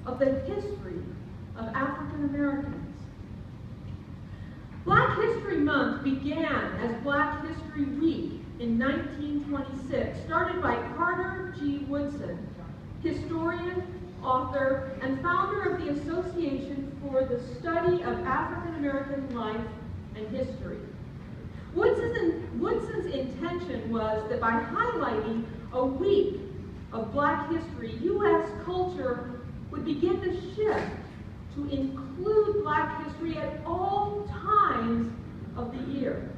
of the history of African Americans. Black History Month began as Black History Week in 1926, started by Carter G. Woodson, historian, author, and founder of the Association for the Study of African American Life and History. Woodson's intention was that by highlighting a week of Black history, U.S. culture would begin to shift to include Black history at all times of the year.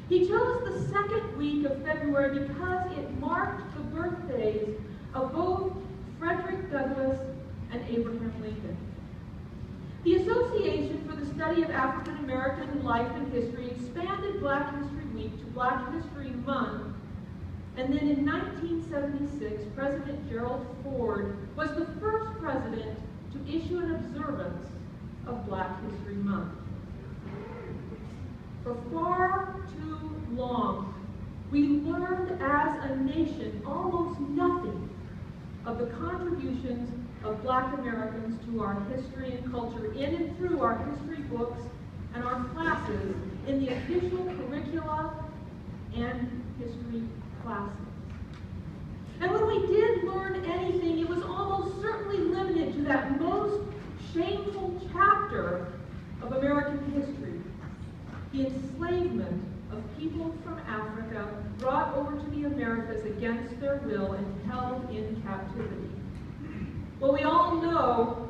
He chose the second week of February because it marked the birthdays of both Frederick Douglass and Abraham Lincoln. The Association for the Study of African American Life and History expanded Black History Week to Black History Month, and then in 1976, President Gerald Ford was the first president to issue an observance of Black History Month. For far too long, we learned as a nation almost nothing of the contributions of Black Americans to our history and culture in and through our history books and our classes in the official curricula and history classes. And when we did learn anything, it was almost certainly limited to that most shameful chapter of American history, the enslavement of people from Africa brought over to the Americas against their will and held in captivity. Well, we all know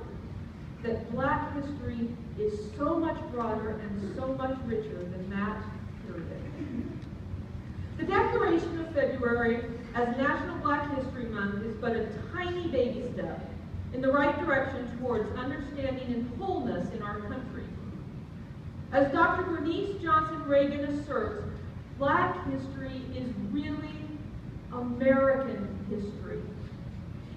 that Black history is so much broader and so much richer than that period. The declaration of February as National Black History Month is but a tiny baby step in the right direction towards understanding and wholeness in our country. As Dr. Bernice Johnson Reagan asserts, Black history is really American history.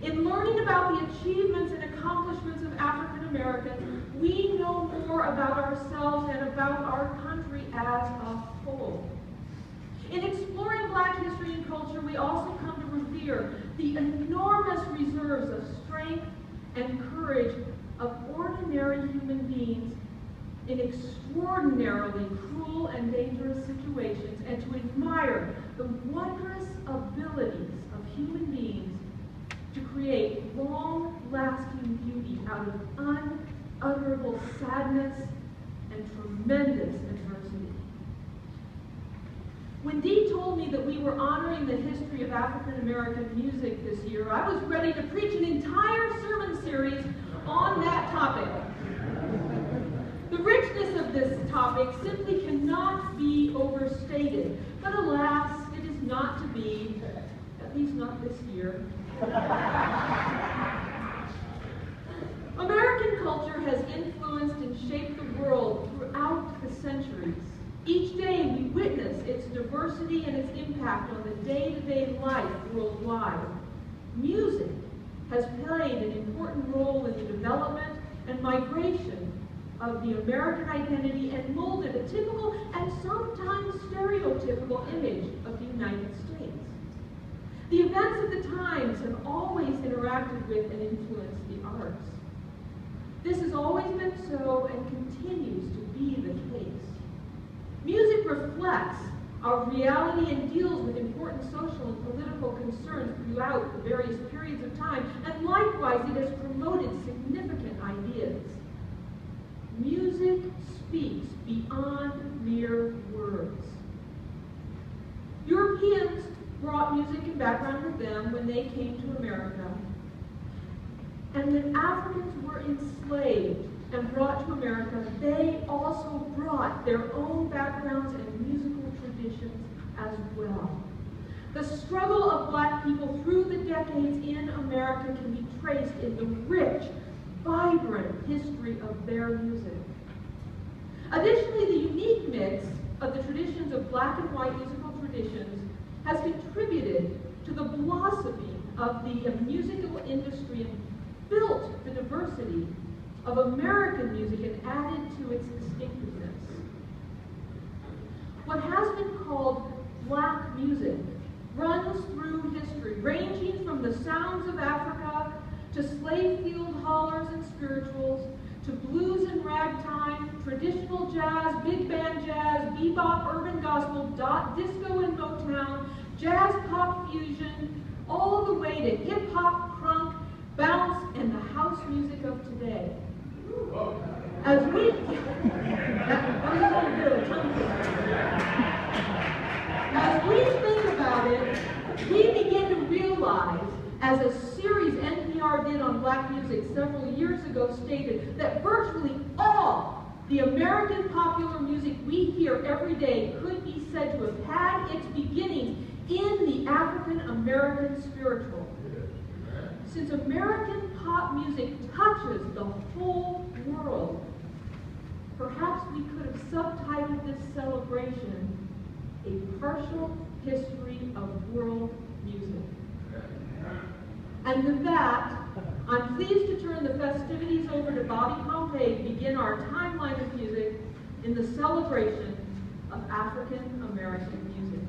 In learning about the achievements and accomplishments of African Americans, we know more about ourselves and about our country as a whole. In exploring Black history and culture, we also come to revere the enormous reserves of strength and courage of ordinary human beings in extraordinarily cruel and dangerous situations, and to admire the wondrous abilities of human beings to create long-lasting beauty out of unutterable sadness and tremendous adversity. When Dee told me that we were honoring the history of African American music this year, I was ready to preach an entire sermon series on that topic. The richness of this topic simply cannot be overstated, but alas, it is not to be, at least not this year. American culture has influenced and shaped the world throughout the centuries. Each day we witness its diversity and its impact on the day-to-day life worldwide. Music has played an important role in the development and migration of the American identity and molded a typical and sometimes stereotypical image of the United States. The events of the times have always interacted with and influenced the arts. This has always been so and continues to be the case. Music reflects our reality and deals with important social and political concerns throughout the various periods of time, and likewise it has promoted significant ideas. Music speaks beyond mere words. Europeans brought music and background with them when they came to America. And when Africans were enslaved and brought to America, they also brought their own backgrounds and musical traditions as well. The struggle of Black people through the decades in America can be traced in the rich, vibrant history of their music. Additionally, the unique mix of the traditions of Black and white musical traditions has contributed to the blossoming of the musical industry and built the diversity of American music and added to its distinctiveness. What has been called Black music runs through history, ranging from the sounds of Africa to slave field to blues and ragtime, traditional jazz, big band jazz, bebop, urban gospel, disco and Motown, jazz pop fusion, all the way to hip-hop, crunk, bounce, and the house music of today. As we think about it, we begin to realize, as a series NPR did on black music several years ago stated, that virtually all the American popular music we hear every day could be said to have had its beginnings in the African American spiritual. Since American pop music touches the whole world, perhaps we could have subtitled this celebration A Partial History of World Music. And with that, I'm pleased to turn the festivities over to Bobby Pompey to begin our timeline of music in the celebration of African American music.